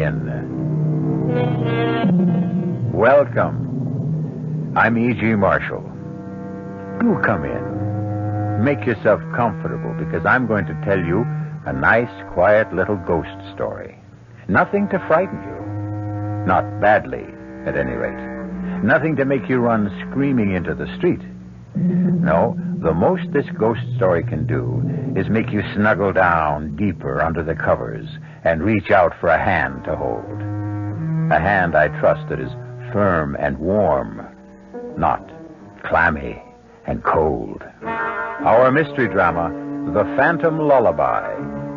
in. Welcome. I'm E.G. Marshall. Do come in. Make yourself comfortable, because I'm going to tell you a nice, quiet little ghost story. Nothing to frighten you. Not badly, at any rate. Nothing to make you run screaming into the street. No, the most this ghost story can do is make you snuggle down deeper under the covers and reach out for a hand to hold. A hand, I trust, that is firm and warm, not clammy and cold. Our mystery drama, The Phantom Lullaby,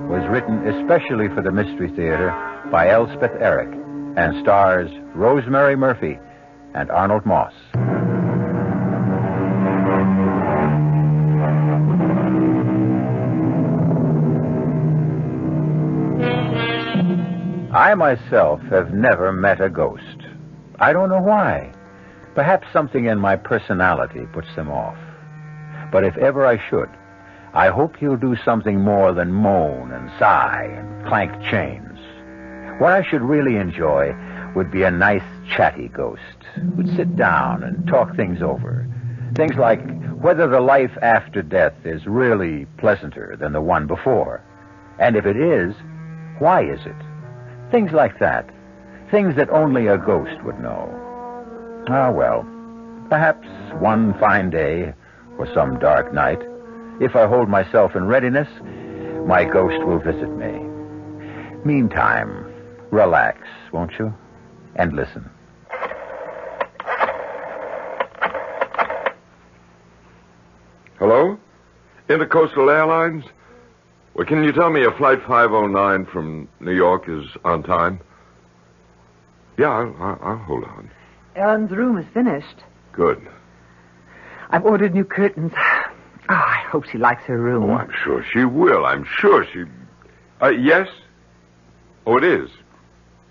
was written especially for the Mystery Theater by Elspeth Eric and stars Rosemary Murphy and Arnold Moss. I myself have never met a ghost. I don't know why. Perhaps something in my personality puts them off. But if ever I should, I hope he'll do something more than moan and sigh and clank chains. What I should really enjoy would be a nice, chatty ghost who'd sit down and talk things over. Things like whether the life after death is really pleasanter than the one before. And if it is, why is it? Things like that. Things that only a ghost would know. Ah, well, perhaps one fine day or some dark night, if I hold myself in readiness, my ghost will visit me. Meantime, relax, won't you? And listen. Hello? Intercoastal Airlines? Well, can you tell me if Flight 509 from New York is on time? Yeah, I'll hold on. Ellen's room is finished. Good. I've ordered new curtains. I hope she likes her room. Oh, I'm sure she will. I'm sure she... yes? Oh, it is?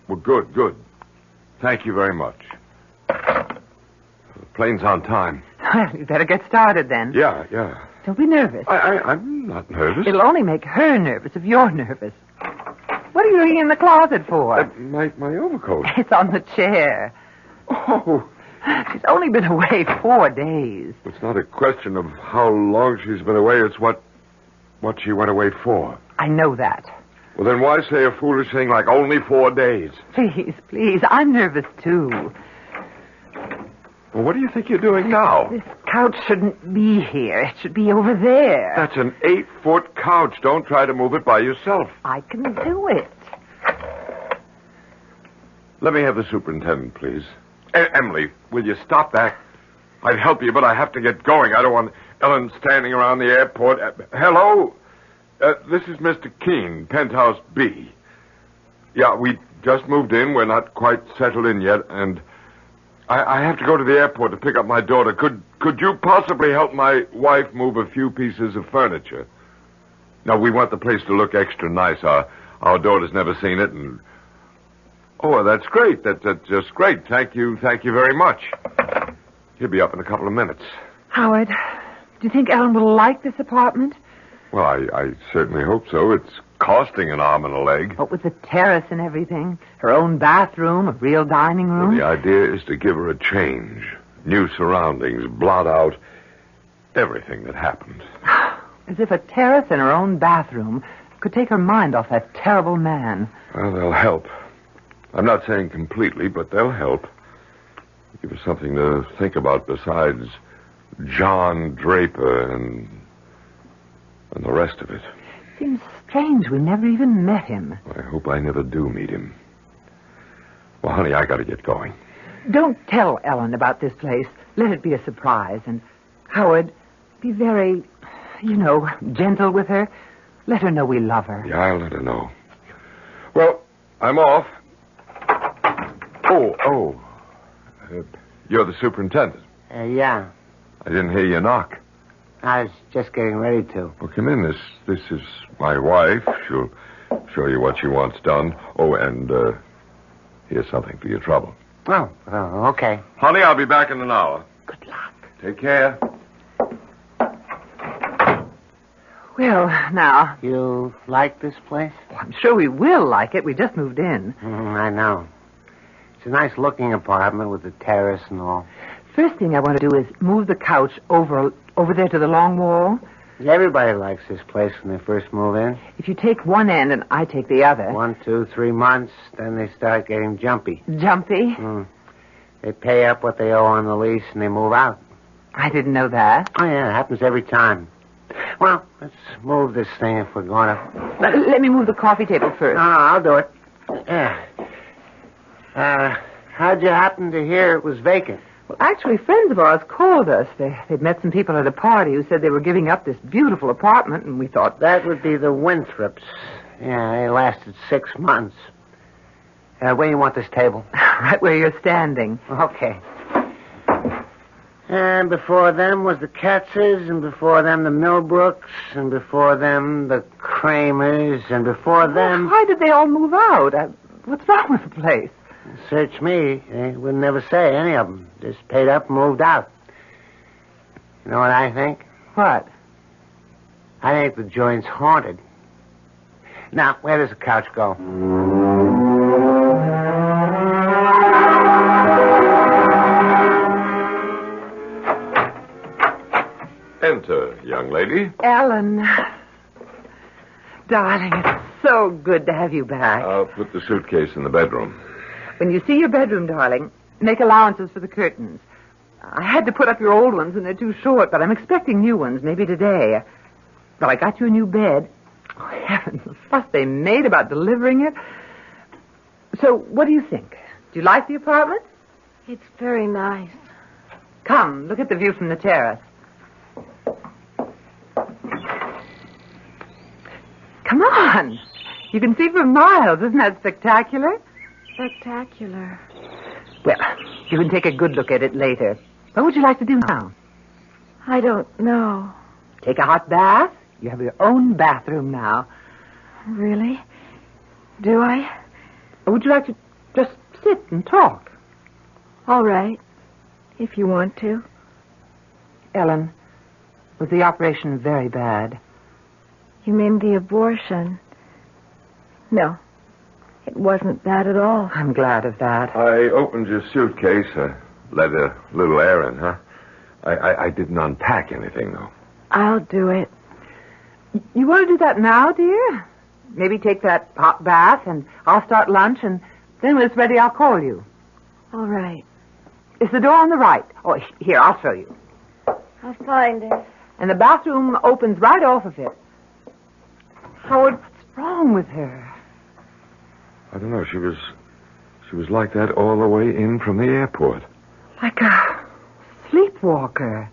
Well, good. Thank you very much. The plane's on time. Well, you better get started then. Yeah. Don't be nervous. I'm not nervous. It'll only make her nervous if you're nervous. What are you looking in the closet for? My overcoat. It's on the chair. Oh. She's only been away 4 days. It's not a question of how long she's been away. It's what she went away for. I know that. Well, then why say a foolish thing like only 4 days? Please. I'm nervous, too. Well, what do you think you're doing now? This couch shouldn't be here. It should be over there. That's an 8-foot couch. Don't try to move it by yourself. I can do it. Let me have the superintendent, please. Emily, will you stop that? I'd help you, but I have to get going. I don't want Ellen standing around the airport. Hello? This is Mr. Keene, Penthouse B. Yeah, we just moved in. We're not quite settled in yet, and I have to go to the airport to pick up my daughter. Could you possibly help my wife move a few pieces of furniture? No, we want the place to look extra nice. Our daughter's never seen it, and... Oh, that's great. That's just great. Thank you very much. He'll be up in a couple of minutes. Howard, do you think Ellen will like this apartment? Well, I certainly hope so. It's costing an arm and a leg. What with the terrace and everything? Her own bathroom, a real dining room? Well, the idea is to give her a change. New surroundings, blot out everything that happened. As if a terrace and her own bathroom could take her mind off that terrible man. Well, they'll help. I'm not saying completely, but they'll help. Give us something to think about besides John Draper and the rest of it. Seems strange we never even met him. I hope I never do meet him. Well, honey, I got to get going. Don't tell Ellen about this place. Let it be a surprise. And, Howard, be very, gentle with her. Let her know we love her. Yeah, I'll let her know. Well, I'm off. Oh. You're the superintendent. Yeah. I didn't hear you knock. I was just getting ready to. Well, come in. This is my wife. She'll show you what she wants done. Oh, and here's something for your trouble. Oh, okay. Honey, I'll be back in an hour. Good luck. Take care. Well, now, You like this place? I'm sure we will like it. We just moved in. I know. It's a nice-looking apartment with a terrace and all. First thing I want to do is move the couch over there to the long wall. Everybody likes this place when they first move in. If you take one end and I take the other. 1, 2, 3 months, then they start getting jumpy. Jumpy? They pay up what they owe on the lease and they move out. I didn't know that. Oh, yeah, it happens every time. Well, let's move this thing if we're going to... Let me move the coffee table first. No, I'll do it. Yeah. How'd you happen to hear it was vacant? Well, actually, friends of ours called us. They'd met some people at a party who said they were giving up this beautiful apartment, and we thought... That would be the Winthrops. Yeah, they lasted 6 months. Where do you want this table? Right where you're standing. Okay. And before them was the Katzes, and before them the Millbrooks, and before them the Kramers, and before them... Why did they all move out? What's wrong with the place? Search me. They would never say, any of them. Just paid up and moved out. You know what I think? What? I think the joint's haunted. Now, where does the couch go? Enter, young lady. Ellen. Darling, it's so good to have you back. I'll put the suitcase in the bedroom. When you see your bedroom, darling, make allowances for the curtains. I had to put up your old ones, and they're too short, but I'm expecting new ones, maybe today. Well, I got you a new bed. Oh, heavens, the fuss they made about delivering it. So, what do you think? Do you like the apartment? It's very nice. Come, look at the view from the terrace. Come on. You can see for miles. Isn't that spectacular? Spectacular. Well, you can take a good look at it later. What would you like to do now? I don't know. Take a hot bath? You have your own bathroom now. Really? Do I? Or would you like to just sit and talk? All right. If you want to. Ellen, was the operation very bad? You mean the abortion? No. It wasn't bad at all. I'm glad of that. I opened your suitcase. Let a little air in, huh? I didn't unpack anything, though. I'll do it. You want to do that now, dear? Maybe take that hot bath, and I'll start lunch, and then when it's ready, I'll call you. All right. It's the door on the right. Oh, here, I'll show you. I'll find it. And the bathroom opens right off of it. Howard, what's wrong with her? I don't know. She was like that all the way in from the airport. Like a sleepwalker.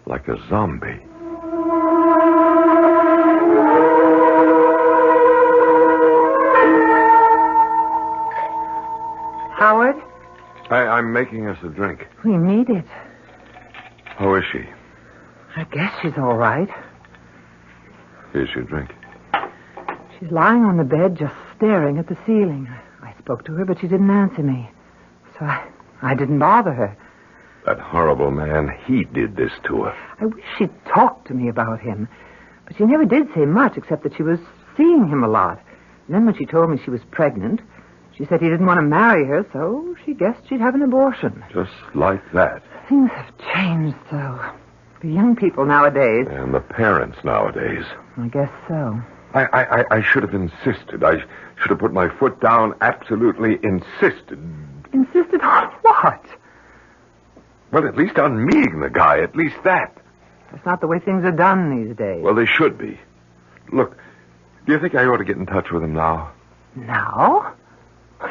Like a zombie. Howard? I'm making us a drink. We need it. How is she? I guess she's all right. Here's your drink. She's lying on the bed, just staring at the ceiling. I spoke to her, but she didn't answer me. So I didn't bother her. That horrible man, he did this to her. I wish she'd talked to me about him. But she never did say much, except that she was seeing him a lot. And then when she told me she was pregnant, she said he didn't want to marry her, so she guessed she'd have an abortion. Just like that. Things have changed so. The young people nowadays. And the parents nowadays. I guess so. I should have insisted. I should have put my foot down, absolutely insisted. Insisted on what? Well, at least on meeting the guy, at least that. That's not the way things are done these days. Well, they should be. Look, do you think I ought to get in touch with him now? Now?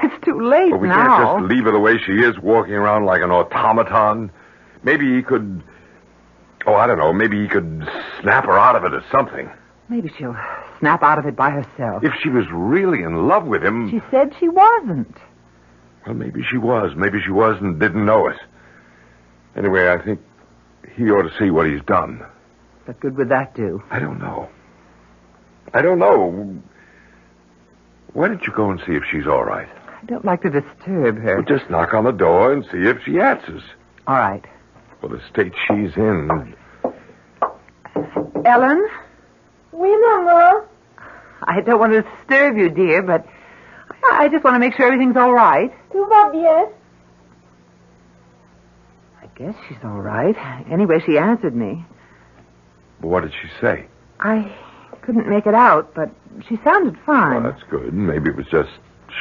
It's too late Well, we now. can't just leave her the way she is, walking around like an automaton. Maybe he could... Oh, I don't know. Maybe he could snap her out of it or something. Maybe she'll snap out of it by herself. If she was really in love with him... She said she wasn't. Well, maybe she was. Maybe she was and didn't know it. Anyway, I think he ought to see what he's done. What good would that do? I don't know. I don't know. Why don't you go and see if she's all right? I don't like to disturb her. Well, just knock on the door and see if she answers. All right. Well, the state she's in... Ellen? Oui, Maman. I don't want to disturb you, dear, but I just want to make sure everything's all right. Tout va bien. I guess she's all right. Anyway, she answered me. But what did she say? I couldn't make it out, but she sounded fine. Well, that's good. Maybe it was just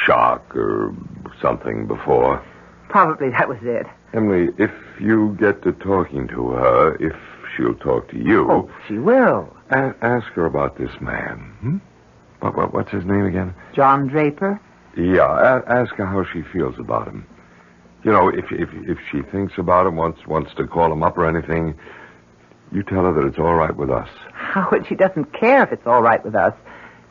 shock or something before. Probably that was it. Emily, if you get to talking to her, if she'll talk to you... Oh, she will. Ask her about this man. What's his name again? John Draper? Yeah, ask her how she feels about him. You know, if she thinks about him, wants to call him up or anything, you tell her that it's all right with us. Howard, she doesn't care if it's all right with us.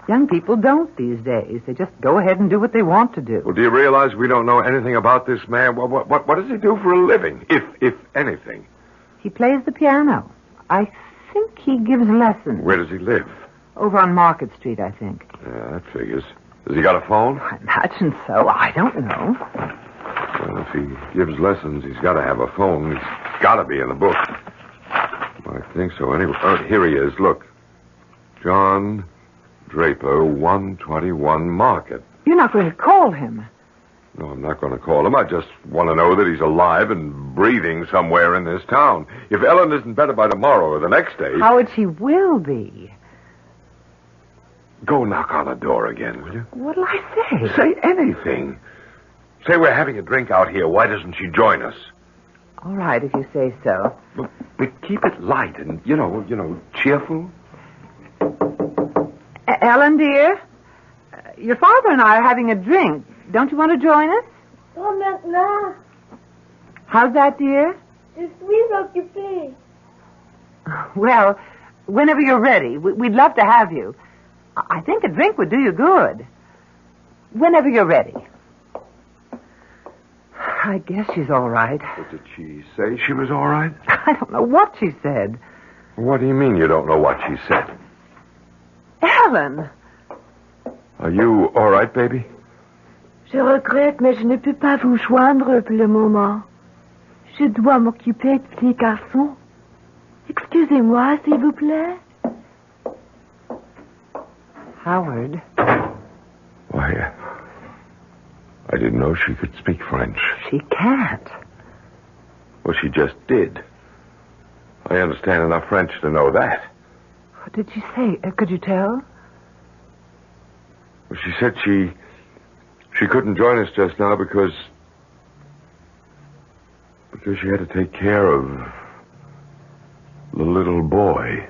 Young people don't these days. They just go ahead and do what they want to do. Well, do you realize we don't know anything about this man? What does he do for a living, if anything? He plays the piano. I think he gives lessons. Where does he live? Over on Market Street, I think. Yeah, that figures. Has he got a phone? I imagine so. I don't know. Well, if he gives lessons, he's got to have a phone. He's got to be in the book. I think so. Anyway, here he is. Look. John Draper, 121 Market. You're not going to call him. No, I'm not going to call him. I just want to know that he's alive and breathing somewhere in this town. If Ellen isn't better by tomorrow or the next day... Howard, she will be. Go knock on the door again, will you? What'll I say? Say anything. Say we're having a drink out here. Why doesn't she join us? All right, if you say so. But keep it light and, you know, cheerful. Ellen, dear, your father and I are having a drink. Don't you want to join us? Pas maintenant. How's that, dear? Je suis occupée. Well, whenever you're ready, we'd love to have you. I think a drink would do you good. Whenever you're ready. I guess she's all right. But did she say she was all right? I don't know what she said. What do you mean you don't know what she said? Ellen! Are you all right, baby? Je regrette, mais je ne peux pas vous joindre pour le moment. Je dois m'occuper du petit garçon. Excusez-moi, s'il vous plaît. Howard. Why, I didn't know she could speak French. She can't. Well, she just did. I understand enough French to know that. What did she say? Could you tell? Well, she said she couldn't join us just now because she had to take care of the little boy.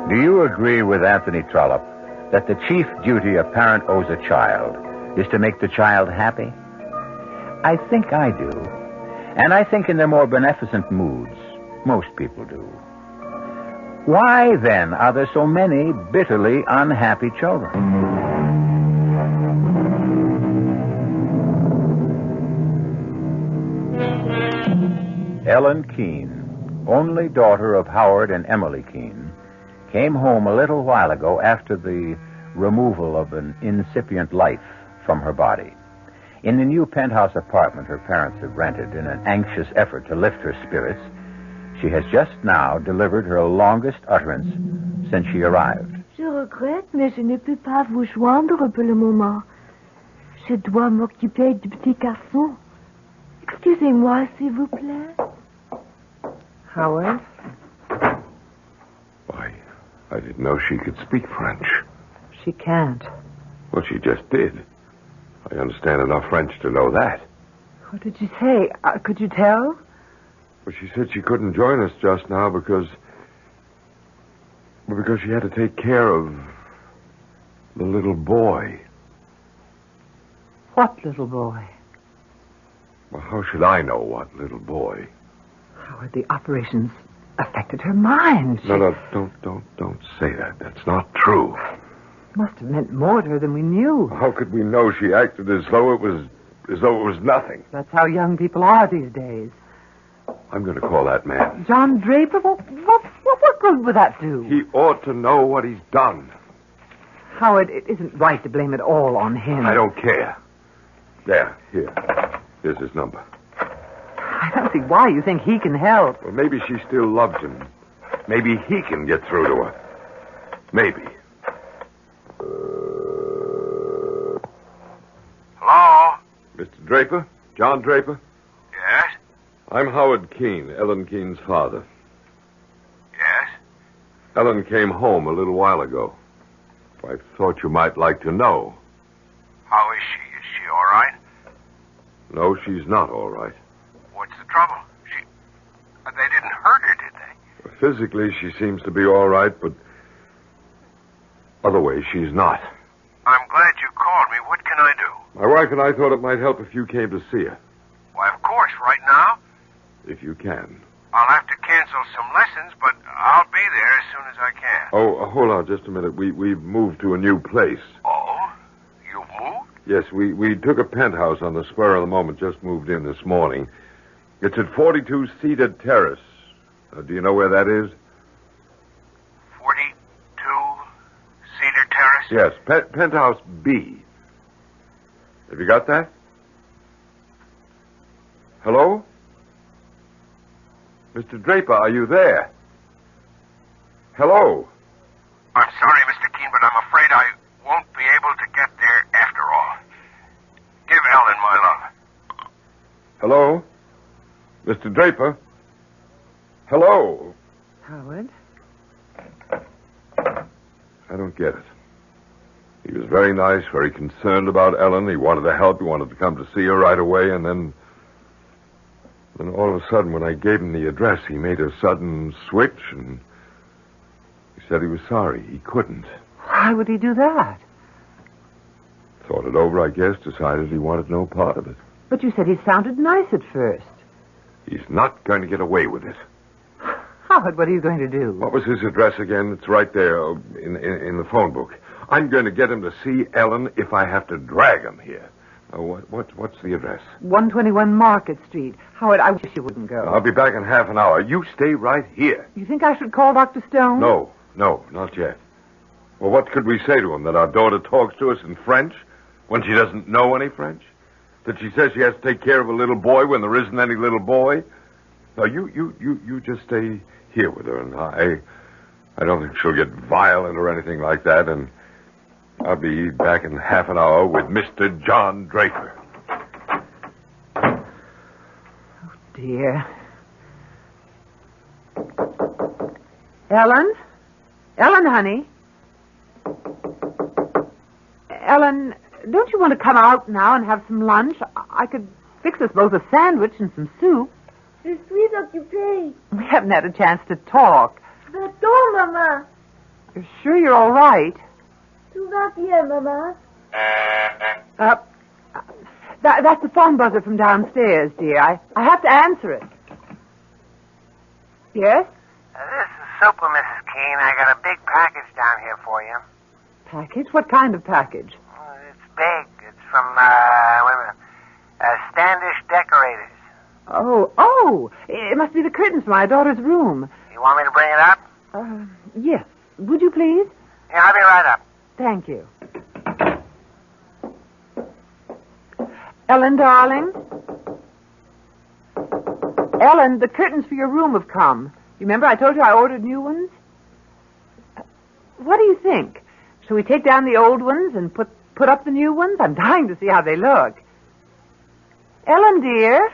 Do you agree with Anthony Trollope that the chief duty a parent owes a child is to make the child happy? I think I do. And I think in their more beneficent moods, most people do. Why, then, are there so many bitterly unhappy children? Ellen Keene, only daughter of Howard and Emily Keene, came home a little while ago after the removal of an incipient life from her body. In the new penthouse apartment her parents have rented in an anxious effort to lift her spirits, she has just now delivered her longest utterance since she arrived. Je regrette, mais je ne peux pas vous joindre pour le moment. Je dois m'occuper du petit garçon. Excusez-moi, s'il vous plaît. Howard? Why, I didn't know she could speak French. She can't. Well, she just did. I understand enough French to know that. What did she say? Could you tell? Well, she said she couldn't join us just now because she had to take care of the little boy. What little boy? Well, how should I know what little boy? Howard, the operations affected her mind. No, don't say that. That's not true. Must have meant more to her than we knew. How could we know she acted as though it was nothing? That's how young people are these days. I'm going to call that man. John Draper? What good would that do? He ought to know what he's done. Howard, it isn't right to blame it all on him. I don't care. There, here. Here's his number. I don't see why you think he can help. Well, maybe she still loves him. Maybe he can get through to her. Maybe. Hello? Mr. Draper? John Draper? Yes? I'm Howard Keene, Ellen Keene's father. Yes? Ellen came home a little while ago. I thought you might like to know. How is she? Is she all right? No, she's not all right. What's the trouble? They didn't hurt her, did they? Physically, she seems to be all right, but other ways, she's not. I'm glad you called me. What can I do? My wife and I thought it might help if you came to see her, Why, of course, right now. if you can. I'll have to cancel some lessons, but I'll be there as soon as I can. Oh, hold on just a minute. We've moved to a new place. Oh? You've moved? Yes, we took a penthouse on the spur of the moment, just moved in this morning. It's at 42 Cedar Terrace. Do you know where that is? 42 Cedar Terrace? Yes, penthouse B. Have you got that? Hello? Mr. Draper, are you there? Hello? I'm sorry, Mr. Keene, but I'm afraid I won't be able to get there after all. Give Ellen my love. Hello? Mr. Draper? Hello? Howard? I don't get it. He was very nice, very concerned about Ellen. He wanted to help. He wanted to come to see her right away, and then all of a sudden, when I gave him the address, he made a sudden switch, and he said he was sorry. He couldn't. Why would he do that? Thought it over, I guess, decided he wanted no part of it. But you said he sounded nice at first. He's not going to get away with it. Howard, what are you going to do? What was his address again? It's right there in the phone book. I'm going to get him to see Ellen if I have to drag him here. What's the address? 121 Market Street. Howard, I wish you wouldn't go. I'll be back in half an hour. You stay right here. You think I should call Dr. Stone? No, not yet. Well, what could we say to him? That our daughter talks to us in French when she doesn't know any French? That she says she has to take care of a little boy when there isn't any little boy? No, you just stay here with her, and I don't think she'll get violent or anything like that, and I'll be back in half an hour with Mr. John Draper. Oh, dear. Ellen? Ellen, honey? Ellen, don't you want to come out now and have some lunch? I could fix us both a sandwich and some soup. Je suis occupée. We haven't had a chance to talk. Va-t'en, maman. You're sure you're all right? Tout va bien, maman. That's the phone buzzer from downstairs, dear. I have to answer it. Yes? This is Super, Mrs. Keene. I got a big package down here for you. Package? What kind of package? It's big. It's from, Standish Decorators. Oh, it must be the curtains for my daughter's room. You want me to bring it up? Yes. Would you please? Yeah, I'll be right up. Thank you. Ellen, darling? Ellen, the curtains for your room have come. You remember I told you I ordered new ones? What do you think? Shall we take down the old ones and put up the new ones? I'm dying to see how they look. Ellen, dear?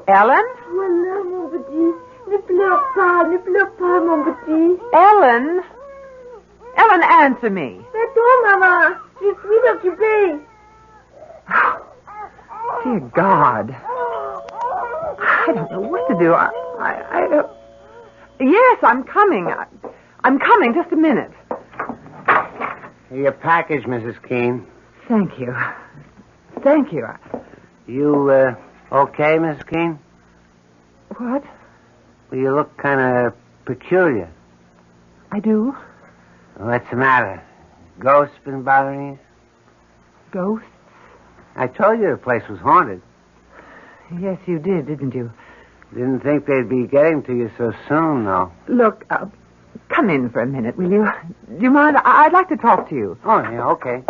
Ellen? Voilà, mon petit. Ne pleure pas, mon petit. Ellen? Ellen, answer me. Va-t'en, maman. Je suis occupée. Dear God. I don't know what to do. I don't... Yes, I'm coming. I'm coming. Just a minute. Your package, Mrs. Keene. Thank you. Thank you. You, okay, Mrs. Keene? What? Well, you look kind of peculiar. I do? What's the matter? Ghosts been bothering you? Ghosts? I told you the place was haunted. Yes, you did, didn't you? Didn't think they'd be getting to you so soon, though. Look, come in for a minute, will you? Do you mind? I'd like to talk to you. Oh, yeah, okay.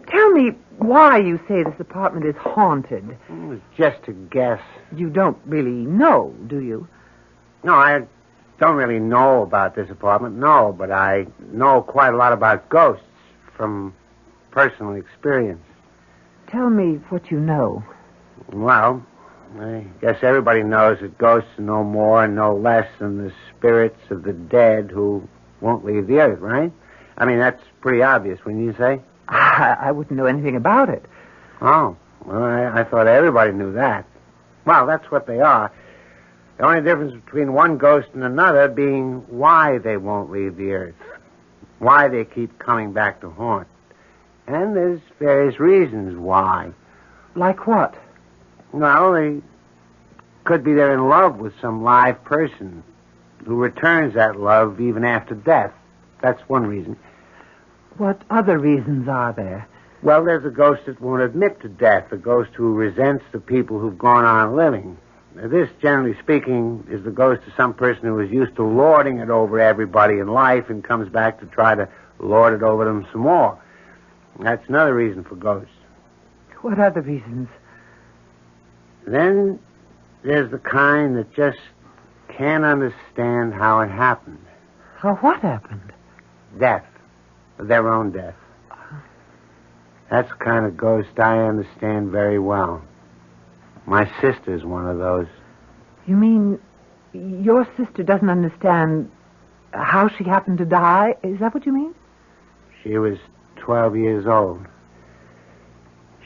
Tell me, why you say this apartment is haunted. It's just a guess. You don't really know, do you? No, I don't really know about this apartment, no, but I know quite a lot about ghosts from personal experience. Tell me what you know. Well, I guess everybody knows that ghosts are no more and no less than the spirits of the dead who won't leave the earth, right? I mean, that's pretty obvious, wouldn't you say? I wouldn't know anything about it. Oh, well, I thought everybody knew that. Well, that's what they are. The only difference between one ghost and another being why they won't leave the earth, why they keep coming back to haunt. And there's various reasons why. Like what? Well, they could be they're in love with some live person who returns that love even after death. That's one reason. What other reasons are there? Well, there's a ghost that won't admit to death, a ghost who resents the people who've gone on living. Now, this, generally speaking, is the ghost of some person who is used to lording it over everybody in life and comes back to try to lord it over them some more. That's another reason for ghosts. What other reasons? Then there's the kind that just can't understand how it happened. How what happened? Death. Their own death. That's the kind of ghost I understand very well. My sister's one of those. You mean your sister doesn't understand how she happened to die? Is that what you mean? She was 12 years old.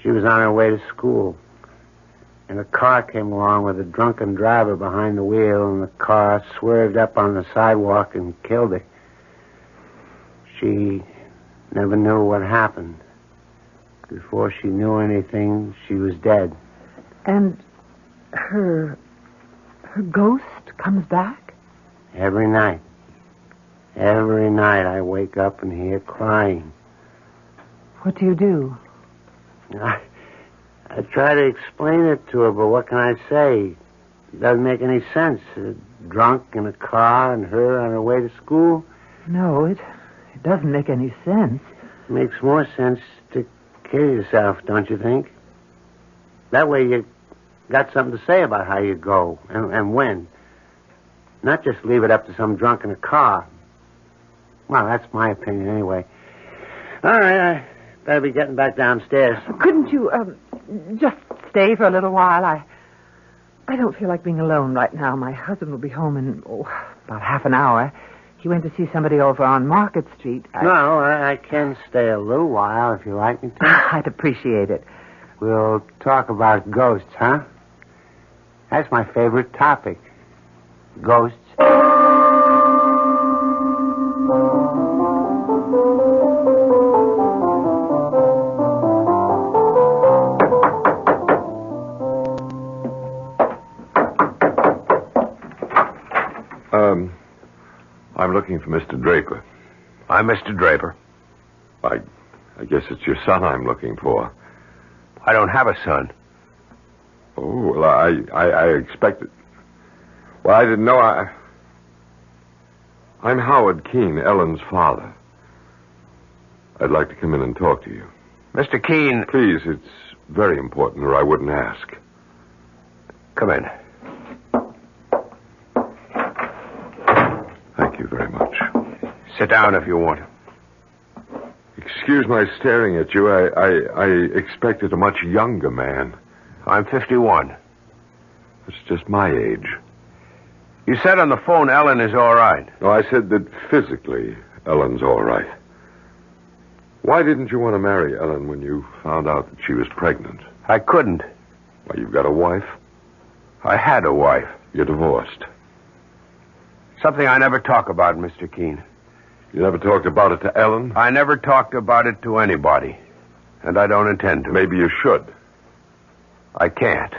She was on her way to school. And a car came along with a drunken driver behind the wheel, and the car swerved up on the sidewalk and killed her. She never knew what happened. Before she knew anything, she was dead. And her ghost comes back? Every night. Every night I wake up and hear crying. What do you do? I try to explain it to her, but what can I say? It doesn't make any sense. Drunk in a car and her on her way to school? No, it doesn't make any sense. It makes more sense to kill yourself, don't you think? That way you got something to say about how you go and when. Not just leave it up to some drunk in a car. Well, that's my opinion anyway. All right, I better be getting back downstairs. Couldn't you just stay for a little while? I don't feel like being alone right now. My husband will be home in about half an hour. He went to see somebody over on Market Street. No, I can stay a little while if you like me to. I'd appreciate it. We'll talk about ghosts, huh? That's my favorite topic. Ghosts. I'm looking for Mr. Draper. I'm Mr. Draper. I guess it's your son I'm looking for. I don't have a son. Oh, well, I expected... Well, I didn't know I'm Howard Keene, Ellen's father. I'd like to come in and talk to you. Mr. Keene... Please, it's very important, or I wouldn't ask. Come in. Thank you very much. Sit down if you want. Excuse my staring at you. I expected a much younger man. I'm 51. That's just my age. You said on the phone Ellen is all right. No, I said that physically Ellen's all right. Why didn't you want to marry Ellen when you found out that she was pregnant? I couldn't. Well, you've got a wife? I had a wife. You're divorced. Something I never talk about, Mr. Keene. You never talked about it to Ellen? I never talked about it to anybody. And I don't intend to. Maybe you should. I can't.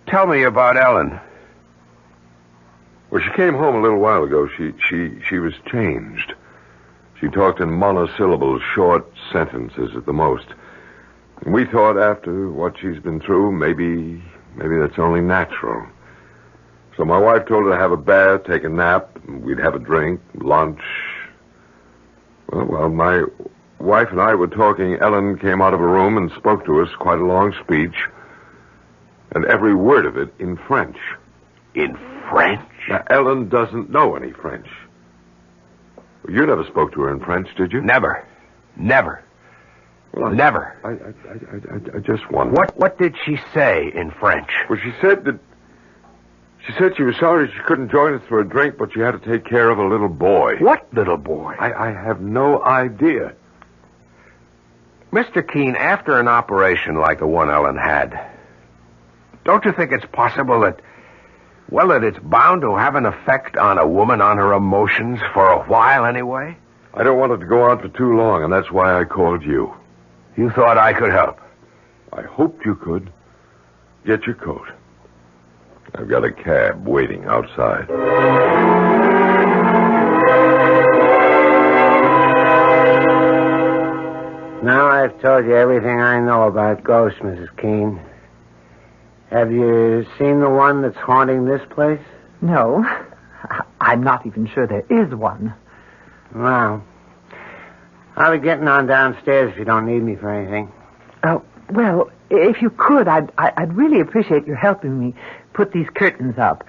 Tell me about Ellen. Well, she came home a little while ago. She was changed. She talked in monosyllables, short sentences at the most. And we thought after what she's been through, maybe that's only natural. So my wife told her to have a bath, take a nap, and we'd have a drink, lunch. Well, my wife and I were talking, Ellen came out of a room and spoke to us, quite a long speech, and every word of it in French. In French? Now, Ellen doesn't know any French. You never spoke to her in French, did you? Never. Well, never. I just wonder. What did she say in French? Well, she said she was sorry she couldn't join us for a drink, but she had to take care of a little boy. What little boy? I have no idea. Mr. Keene, after an operation like the one Ellen had, don't you think it's possible that it's bound to have an effect on a woman, on her emotions, for a while anyway? I don't want it to go on for too long, and that's why I called you. You thought I could help? I hoped you could. Get your coat. I've got a cab waiting outside. Now I've told you everything I know about ghosts, Mrs. Keene. Have you seen the one that's haunting this place? No. I'm not even sure there is one. Well, I'll be getting on downstairs if you don't need me for anything. Well, if you could, I'd really appreciate your helping me put these curtains up.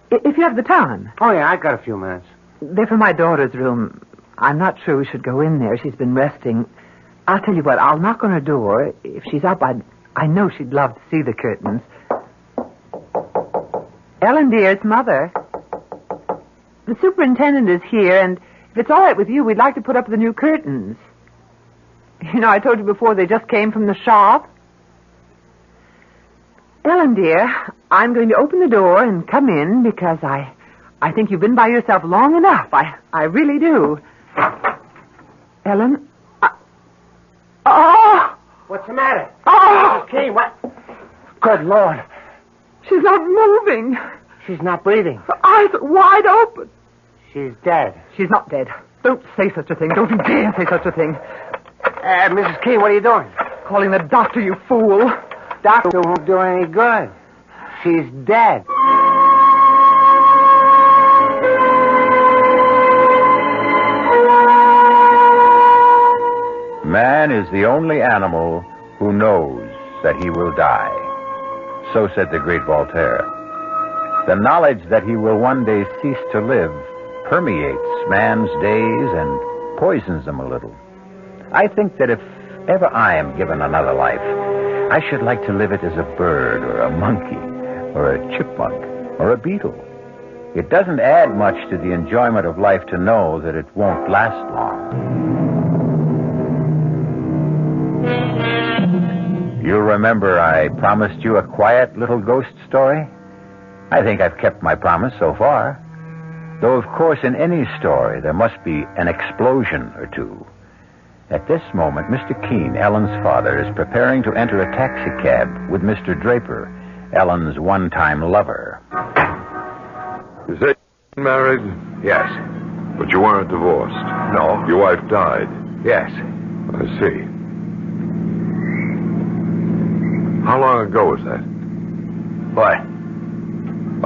If you have the time. Oh, yeah, I've got a few minutes. They're for my daughter's room. I'm not sure we should go in there. She's been resting. I'll tell you what, I'll knock on her door. If she's up, I know she'd love to see the curtains. Ellen, dear, it's Mother. The superintendent is here, and if it's all right with you, we'd like to put up the new curtains. You know, I told you before they just came from the shop. Ellen, dear, I'm going to open the door and come in because I think you've been by yourself long enough. I really do. Ellen? Oh! What's the matter? Oh! Mrs. Keene, what? Good Lord. She's not moving. She's not breathing. Her eyes are wide open. She's dead. She's not dead. Don't say such a thing. Don't you dare say such a thing. Mrs. Keene, what are you doing? Calling the doctor, you fool. Doctor won't do any good. She's dead. Man is the only animal who knows that he will die. So said the great Voltaire. The knowledge that he will one day cease to live permeates man's days and poisons them a little. I think that if ever I am given another life, I should like to live it as a bird or a monkey or a chipmunk or a beetle. It doesn't add much to the enjoyment of life to know that it won't last long. You'll remember I promised you a quiet little ghost story? I think I've kept my promise so far. Though, of course, in any story, there must be an explosion or two. At this moment, Mr. Keene, Ellen's father, is preparing to enter a taxicab with Mr. Draper, Ellen's one-time lover. You say you're married? Yes. But you weren't divorced? No. Your wife died? Yes. I see. How long ago was that? What?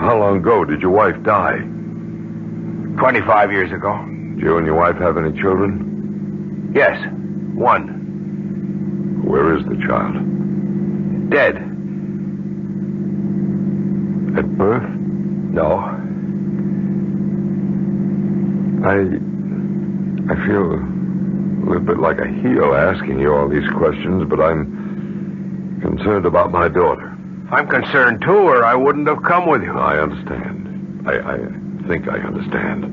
How long ago did your wife die? 25 years ago. Did you and your wife have any children? Yes. One. Where is the child? Dead. At birth? No. I feel a little bit like a heel asking you all these questions, but I'm concerned about my daughter. I'm concerned, too, or I wouldn't have come with you. I understand. I think I understand.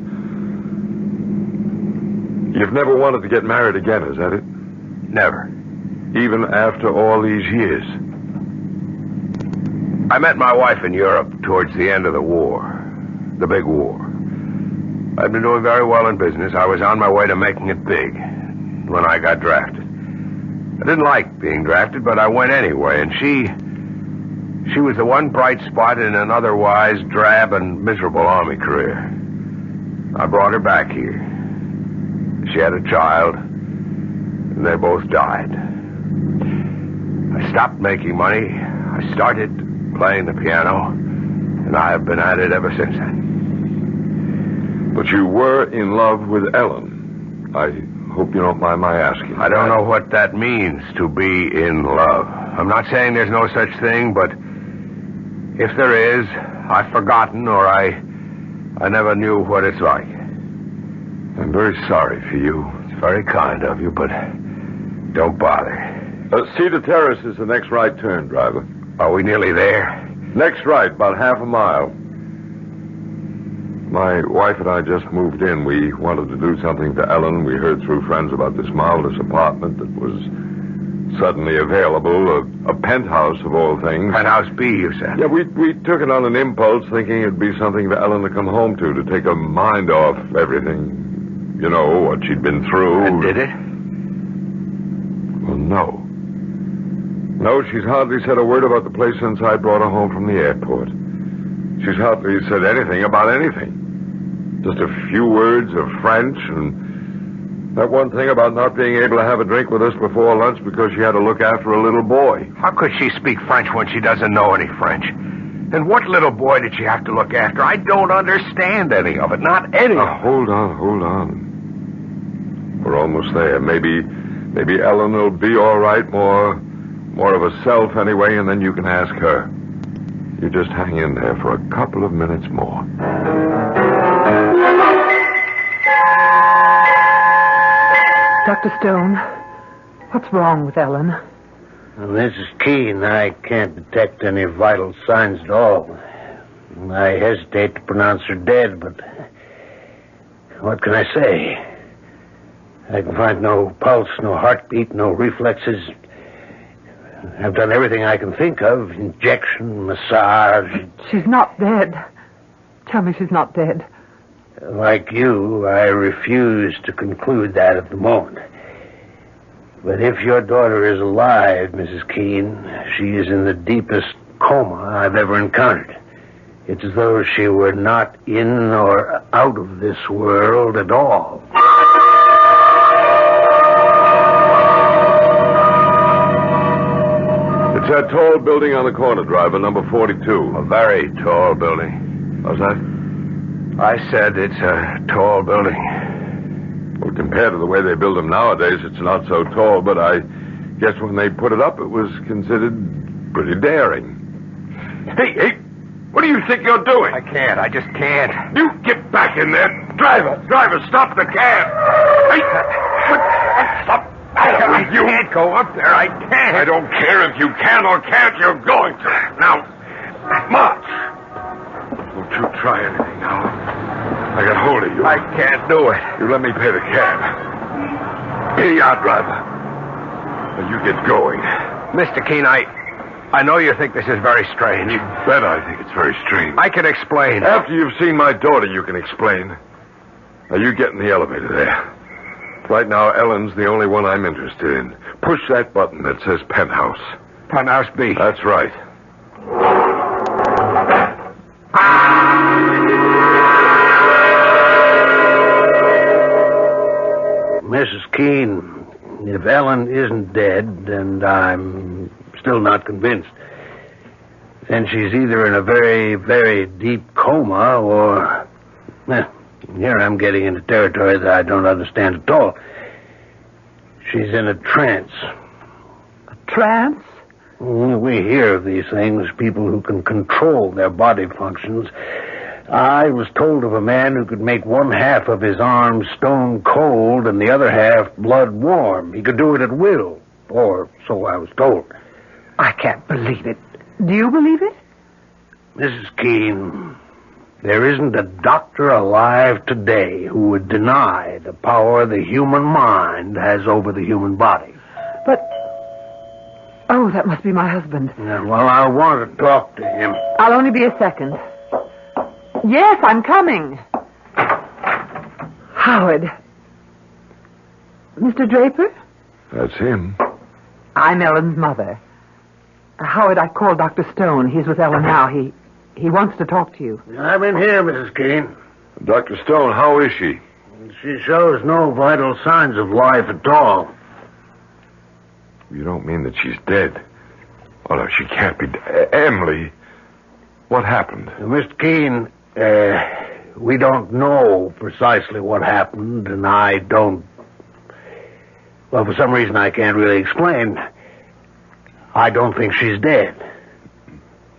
You've never wanted to get married again, is that it? Never. Even after all these years? I met my wife in Europe towards the end of the war. The big war. I'd been doing very well in business. I was on my way to making it big when I got drafted. I didn't like being drafted, but I went anyway, and she was the one bright spot in an otherwise drab and miserable Army career. I brought her back here. She had a child, and they both died. I stopped making money. I started playing the piano, and I have been at it ever since then. But you were in love with Ellen. I hope you don't mind my asking. I don't know what that means, to be in love. I'm not saying there's no such thing, but if there is, I've forgotten, or I never knew what it's like. I'm very sorry for you. It's very kind of you, but don't bother. Cedar Terrace is the next right turn, driver. Are we nearly there? Next right, about half a mile. My wife and I just moved in. We wanted to do something for Ellen. We heard through friends about this marvelous apartment that was suddenly available, a penthouse of all things. Penthouse B, you said? Yeah, we took it on an impulse, thinking it'd be something for Ellen to come home to take her mind off everything. You know, what she'd been through. And did it? Well, no. No, she's hardly said a word about the place since I brought her home from the airport. She's hardly said anything about anything. Just a few words of French, and that one thing about not being able to have a drink with us before lunch because she had to look after a little boy. How could she speak French when she doesn't know any French? And what little boy did she have to look after? I don't understand any of it, not any of it. Hold on. We're almost there. Maybe Ellen will be all right, more of herself anyway, and then you can ask her. You just hang in there for a couple of minutes more. Dr. Stone, what's wrong with Ellen? Mrs. Keene, I can't detect any vital signs at all. I hesitate to pronounce her dead, but what can I say? I can find no pulse, no heartbeat, no reflexes. I've done everything I can think of. Injection, massage. She's not dead. Tell me she's not dead. Like you, I refuse to conclude that at the moment. But if your daughter is alive, Mrs. Keene, she is in the deepest coma I've ever encountered. It's as though she were not in or out of this world at all. It's that tall building on the corner, driver, number 42. A very tall building. How's that? I said it's a tall building. Well, compared to the way they build them nowadays, it's not so tall, but I guess when they put it up, it was considered pretty daring. Hey, what do you think you're doing? I just can't. You get back in there. Driver, stop the cab. Hey, stop. I can't go up there. I can't. I don't care if you can or can't. You're going to. Now, march. Don't you try anything now. I got hold of you. I can't do it. You let me pay the cab. Here you are, driver. Now you get going. Mr. Keene, I know you think this is very strange. You bet I think it's very strange. I can explain. After you've seen my daughter, you can explain. Now you get in the elevator there. Right now, Ellen's the only one I'm interested in. Push that button that says penthouse. Penthouse B. That's right. Mrs. Keene, if Ellen isn't dead, and I'm still not convinced, then she's either in a very, very deep coma or... Here I'm getting into territory that I don't understand at all. She's in a trance. A trance? We hear of these things, people who can control their body functions. I was told of a man who could make one half of his arm stone cold and the other half blood warm. He could do it at will, or so I was told. I can't believe it. Do you believe it? Mrs. Keene, there isn't a doctor alive today who would deny the power the human mind has over the human body. But... Oh, that must be my husband. Yeah, well, I want to talk to him. I'll only be a second. Yes, I'm coming. Howard. Mr. Draper? That's him. I'm Ellen's mother. Howard, I called Dr. Stone. He's with Ellen now. He wants to talk to you. I'm in here, Mrs. Keene. Dr. Stone, how is she? She shows no vital signs of life at all. You don't mean that she's dead? Oh, no, she can't be dead. Emily, what happened? Mr. Keene, we don't know precisely what happened, and I don't... Well, for some reason I can't really explain, I don't think she's dead.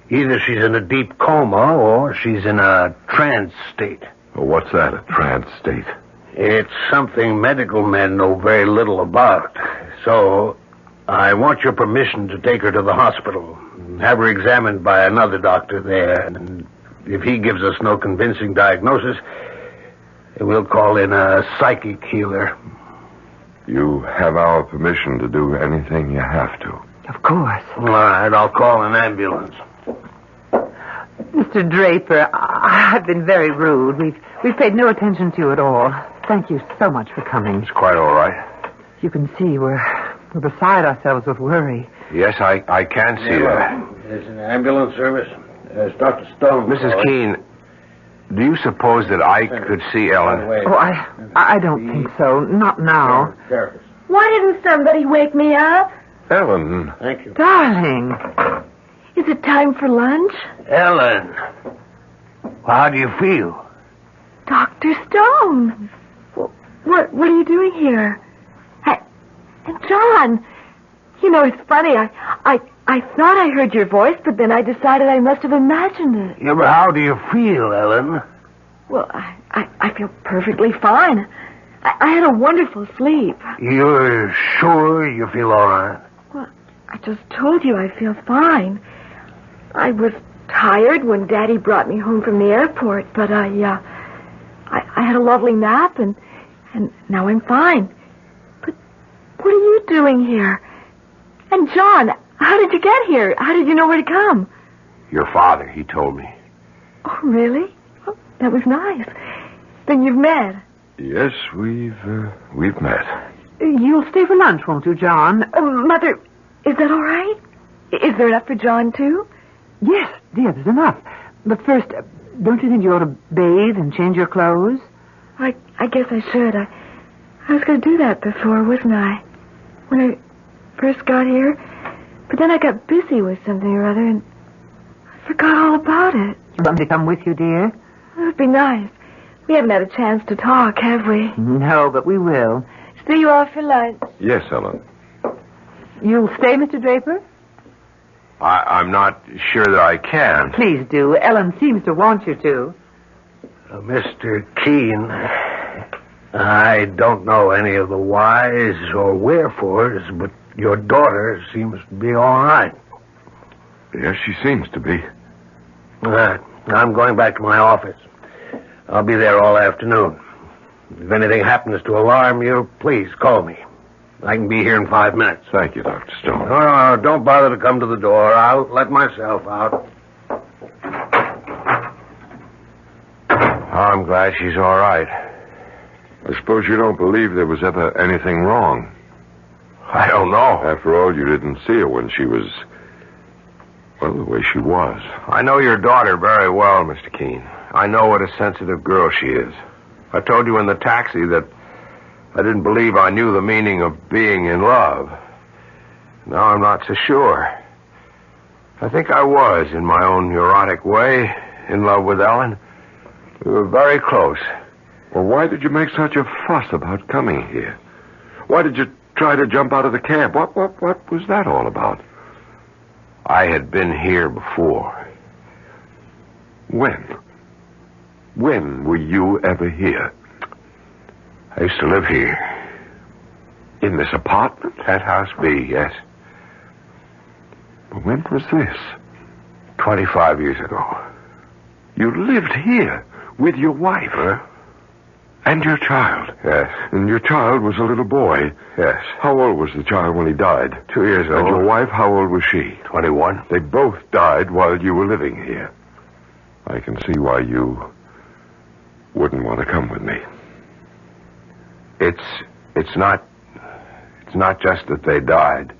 Either she's in a deep coma or she's in a trance state. Well, what's that, a trance state? It's something medical men know very little about. So, I want your permission to take her to the hospital and have her examined by another doctor there. And if he gives us no convincing diagnosis, we'll call in a psychic healer. You have our permission to do anything you have to. Of course. All right, I'll call an ambulance. Mr. Draper, I've been very rude. We've paid no attention to you at all. Thank you so much for coming. It's quite all right. You can see we're beside ourselves with worry. Yes, I can see that. There's an ambulance service. There's Dr. Stone. Mrs. Keene, do you suppose that I could see Ellen? Oh, I don't think so. Not now. Why didn't somebody wake me up? Ellen. Thank you. Darling. Is it time for lunch? Ellen, how do you feel? Dr. Stone. What are you doing here? And John, you know, it's funny. I thought I heard your voice, but then I decided I must have imagined it. Yeah, but how do you feel, Ellen? Well, I feel perfectly fine. I had a wonderful sleep. You're sure you feel all right? Well, I just told you I feel fine. I was tired when Daddy brought me home from the airport, but I had a lovely nap, and now I'm fine. But what are you doing here? And John, how did you get here? How did you know where to come? Your father, he told me. Oh, really? Oh, that was nice. Then you've met. Yes, we've met. You'll stay for lunch, won't you, John? Mother, is that all right? Is there enough for John, too? Yes, dear, there's enough. But first, don't you think you ought to bathe and change your clothes? I guess I should. I was going to do that before, wasn't I? When I first got here. But then I got busy with something or other, and I forgot all about it. You want me to come with you, dear? It would be nice. We haven't had a chance to talk, have we? No, but we will. See you off for lunch. Yes, Ellen. You'll stay, Mr. Draper? I'm not sure that I can. Please do. Ellen seems to want you to. Mr. Keene, I don't know any of the whys or wherefores, but your daughter seems to be all right. Yes, she seems to be. All right. I'm going back to my office. I'll be there all afternoon. If anything happens to alarm you, please call me. I can be here in 5 minutes. Thank you, Dr. Stone. No, don't bother to come to the door. I'll let myself out. I'm glad she's all right. I suppose you don't believe there was ever anything wrong. I don't know. After all, you didn't see her when she was, well, the way she was. I know your daughter very well, Mr. Keene. I know what a sensitive girl she is. I told you in the taxi that I didn't believe I knew the meaning of being in love. Now I'm not so sure. I think I was, in my own neurotic way, in love with Ellen. We were very close. Well, why did you make such a fuss about coming here? Why did you try to jump out of the cab? What was that all about? I had been here before. When? When were you ever here? I used to live here. In this apartment? Penthouse B, yes. But when was this? 25 years ago. You lived here with your wife? Huh? And your child? Yes. And your child was a little boy? Yes. How old was the child when he died? 2 years old. And your wife, how old was she? 21. They both died while you were living here. I can see why you wouldn't want to come with me. It's not just that they died.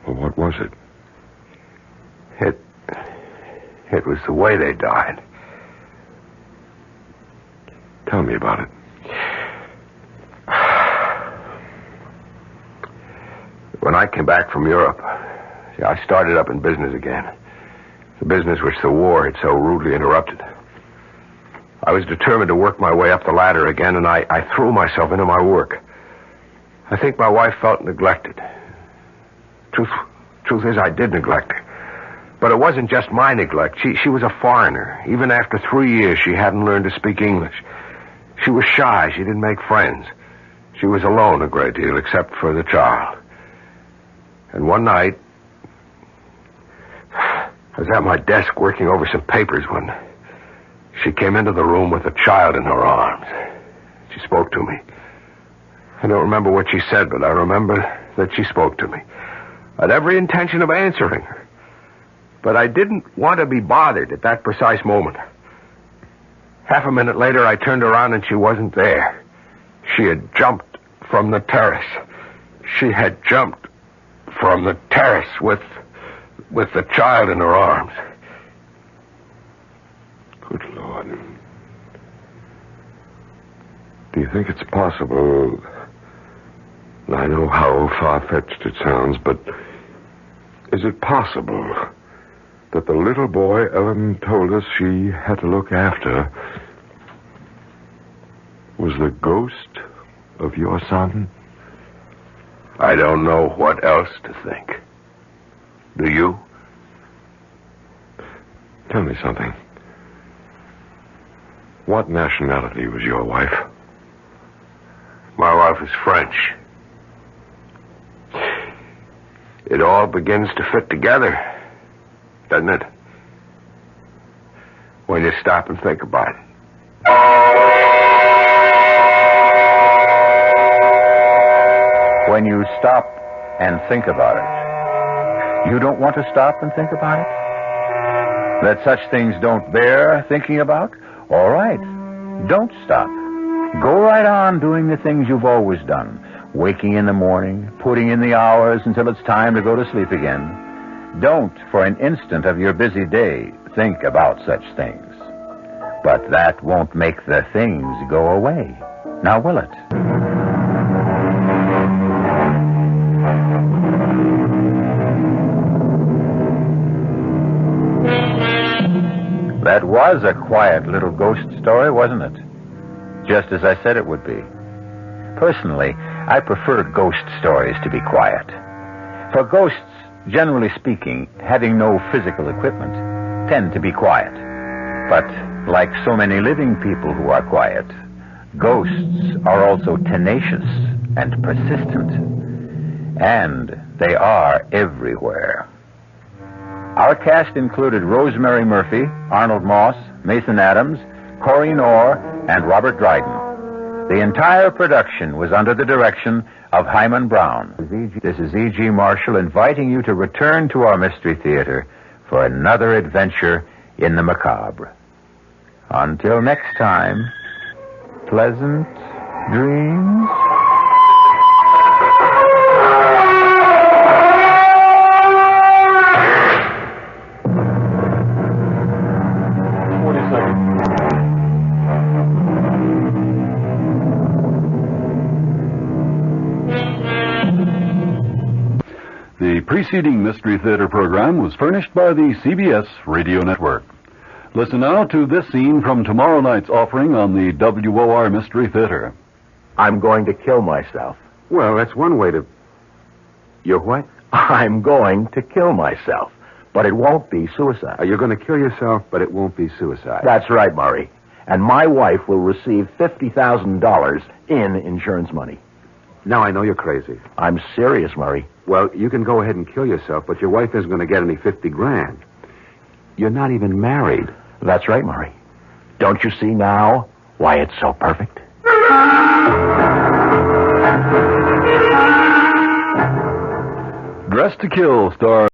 Well, what was it? It was the way they died. Tell me about it. When I came back from Europe, I started up in business again. The business which the war had so rudely interrupted. I was determined to work my way up the ladder again, and I threw myself into my work. I think my wife felt neglected. Truth is, I did neglect her. But it wasn't just my neglect. She was a foreigner. Even after 3 years, she hadn't learned to speak English. She was shy. She didn't make friends. She was alone a great deal, except for the child. And one night, I was at my desk working over some papers when she came into the room with a child in her arms. She spoke to me. I don't remember what she said, but I remember that she spoke to me. I had every intention of answering her. But I didn't want to be bothered at that precise moment. Half a minute later, I turned around and she wasn't there. She had jumped from the terrace. She had jumped from the terrace with the child in her arms. Good Lord. Do you think it's possible... I know how far-fetched it sounds, but is it possible that the little boy Ellen told us she had to look after was the ghost of your son? I don't know what else to think. Do you? Tell me something. What nationality was your wife? My wife is French. It all begins to fit together, doesn't it? When you stop and think about it. When you stop and think about it, you don't want to stop and think about it? That such things don't bear thinking about? All right. Don't stop. Go right on doing the things you've always done. Waking in the morning, putting in the hours until it's time to go to sleep again. Don't, for an instant of your busy day, think about such things. But that won't make the things go away. Now, will it? That was a quiet little ghost story, wasn't it? Just as I said it would be. Personally, I prefer ghost stories to be quiet. For ghosts, generally speaking, having no physical equipment, tend to be quiet. But like so many living people who are quiet, ghosts are also tenacious and persistent. And they are everywhere. Our cast included Rosemary Murphy, Arnold Moss, Mason Adams, Corinne Orr, and Robert Dryden. The entire production was under the direction of Himan Brown. This is E.G. Marshall inviting you to return to our Mystery Theater for another adventure in the macabre. Until next time, pleasant dreams. The preceding Mystery Theater program was furnished by the CBS Radio Network. Listen now to this scene from tomorrow night's offering on the WOR Mystery Theater. I'm going to kill myself. Well, that's one way to... You're what? I'm going to kill myself. But it won't be suicide. You're going to kill yourself, but it won't be suicide. That's right, Murray. And my wife will receive $50,000 in insurance money. Now I know you're crazy. I'm serious, Murray. Well, you can go ahead and kill yourself, but your wife isn't going to get any $50,000. You're not even married. That's right, Murray. Don't you see now why it's so perfect? Dressed to Kill stars